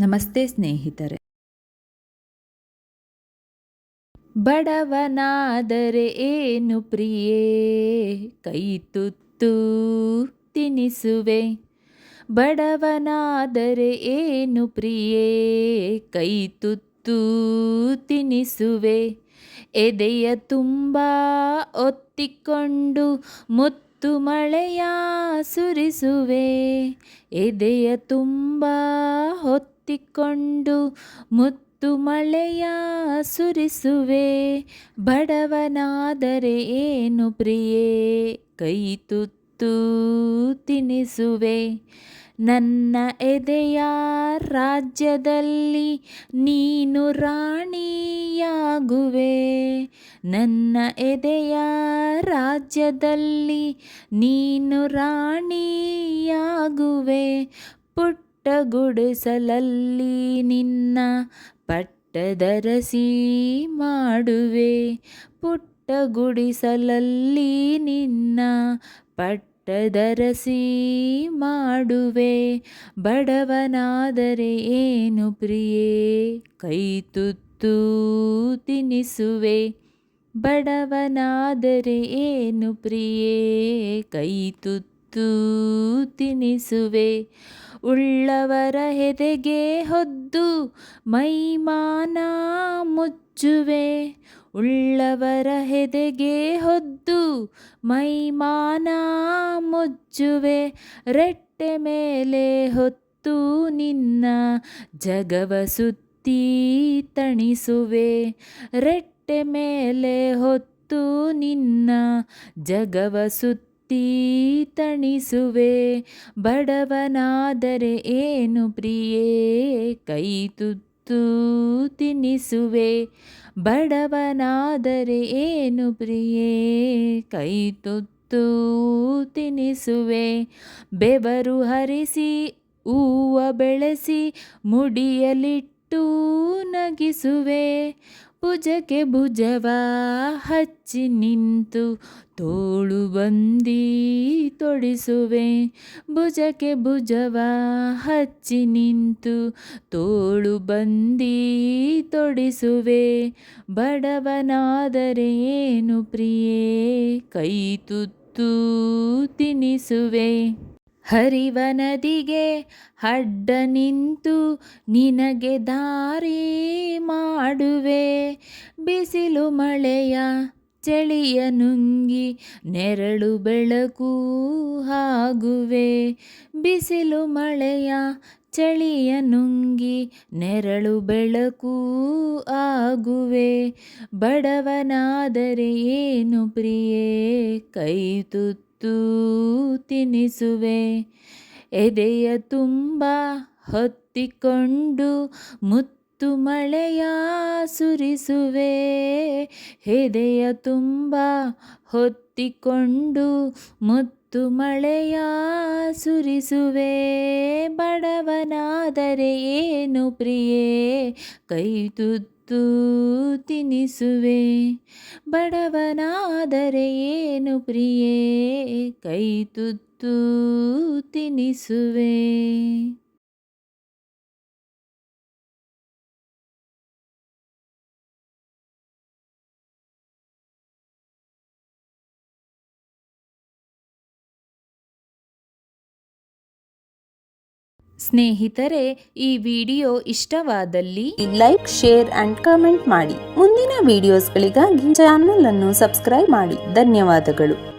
ನಮಸ್ತೆ ಸ್ನೇಹಿತರೆ. ಬಡವನಾದರೆ ಏನು ಪ್ರಿಯೇ, ಕೈ ತುತ್ತು ತಿನಿಸುವೆ. ಬಡವನಾದರೆ ಏನು ಪ್ರಿಯೇ, ಕೈ ತುತ್ತು ತಿನಿಸುವೆ. ಎದೆಯ ತುಂಬ ಒತ್ತಿಕೊಂಡು ಮುತ್ತು ಮಳೆಯ ಸುರಿಸುವೆ. ಎದೆಯ ತುಂಬ ಹೊತ್ತಿಕೊಂಡು ಮುತ್ತು ಮಳೆಯ ಸುರಿಸುವೆ. ಬಡವನಾದರೆ ಏನು ಪ್ರಿಯೇ, ಕೈ ತುತ್ತು ತಿನಿಸುವೆ. ನನ್ನ ಎದೆಯ ರಾಜ್ಯದಲ್ಲಿ ನೀನು ರಾಣಿಯಾಗುವೆ. ನನ್ನ ಎದೆಯ ರಾಜ್ಯದಲ್ಲಿ ನೀನು ರಾಣಿಯಾಗುವೆ. ಪುಟ್ಟ ಗುಡಿಸಲಲ್ಲಿ ನಿನ್ನ ಪಟ್ಟದರಸಿ ಮಾಡುವೆ. ಪುಟ್ಟ ಗುಡಿಸಲಲ್ಲಿ ನಿನ್ನ ಪಟ್ಟದರಸಿ ಮಾಡುವೆ. ಬಡವನಾದರೆ ಏನು ಪ್ರಿಯೇ, ಕೈ ತುತ್ತು ತಿನಿಸುವೆ. ಬಡವನಾದರೆ ಏನು ಪ್ರಿಯೇ, ಕೈ ತುತ್ತು ತಿನಿಸುವೆ. ಉಳ್ಳವರ ಎದೆಗೆ ಹೊದ್ದು ಮೈಮಾನ ಮುಚ್ಚುವೆ. ಉಳ್ಳವರ ಎದೆಗೆ ಹೊದ್ದು ಮೈಮಾನ ಮುಚ್ಚುವೆ. ರೆಟ್ಟೆ ಮೇಲೆ ಹೊತ್ತು ನಿನ್ನ ಜಗವ ಸುತ್ತಿ ತಣಿಸುವೆ. ರೆಟ್ಟೆ ಮೇಲೆ ಹೊತ್ತು ನಿನ್ನ ಜಗವ ಸುತ್ತಿ ತಣಿಸುವೆ. ಬಡವನಾದರೆ ಏನು ಪ್ರಿಯೇ, ಕೈ ತುತ್ತು ತಿನಿಸುವೆ. ಬಡವನಾದರೆ ಏನು ಪ್ರಿಯೇ, ಕೈ ತುತ್ತು ತಿನಿಸುವೆ. ಬೆವರು ಹರಿಸಿ ಹೂವ ಬೆಳೆಸಿ ಮುಡಿಯಲಿಟ್ಟು ನಗಿಸುವೆ. ಭುಜಕ್ಕೆ ಭುಜವ ಹಚ್ಚಿ ನಿಂತು ತೋಳು ಬಂದಿ ತೊಡಿಸುವೆ. ಭುಜಕ್ಕೆ ಭುಜವ ಹಚ್ಚಿ ನಿಂತು ತೋಳು ಬಂದಿ ತೊಡಿಸುವೆ. ಬಡವನಾದರೆ ಏನು ಪ್ರಿಯೇ, ಕೈ ತುತ್ತು ತಿನಿಸುವೆ. ಹರಿವ ನದಿಗೆ ಅಡ್ಡ ನಿಂತು ನಿನಗೆ ದಾರಿ ಮಾಡುವೆ. ಬಿಸಿಲು ಮಳೆಯ ಚಳಿಯ ನುಂಗಿ ನೆರಳು ಬೆಳಕು ಆಗುವೆ. ಬಿಸಿಲು ಮಳೆಯ ಚಳಿಯ ನುಂಗಿ ನೆರಳು ಬೆಳಕು ಆಗುವೆ. ಬಡವನಾದರೆ ಏನು ಪ್ರಿಯೇ, ಕೈ ತುತ್ತು ತಿನಿಸುವೆ. ಎದೆಯ ತುಂಬ ಹೊತ್ತಿಕೊಂಡು ಮುತ್ತು ಮಳೆಯ ಸುರಿಸುವೆ. ಎದೆಯ ತುಂಬ ಹೊತ್ತಿಕೊಂಡು ಮುತ್ತು ಮಳೆಯ ಸುರಿಸುವೆ. ಬಡವನಾದರೆ ಏನು ಪ್ರಿಯೇ, ಕೈ ತುತ್ತು ತಿನಿಸುವೆ. ಬಡವನಾದರೆ ಏನು ಪ್ರಿಯೇ, ಕೈ ತುತ್ತು ತಿನಿಸುವೆ. ಸ್ನೇಹಿತರೆ, ಈ ವಿಡಿಯೋ ಇಷ್ಟವಾದಲ್ಲಿ ಲೈಕ್, ಶೇರ್ ಅಂಡ್ ಕಮೆಂಟ್ ಮಾಡಿ. ಮುಂದಿನ ವಿಡಿಯೋಸ್ಗಳಿಗಾಗಿ ಚಾನಲ್ ಅನ್ನು ಸಬ್ಸ್ಕ್ರೈಬ್ ಮಾಡಿ. ಧನ್ಯವಾದಗಳು.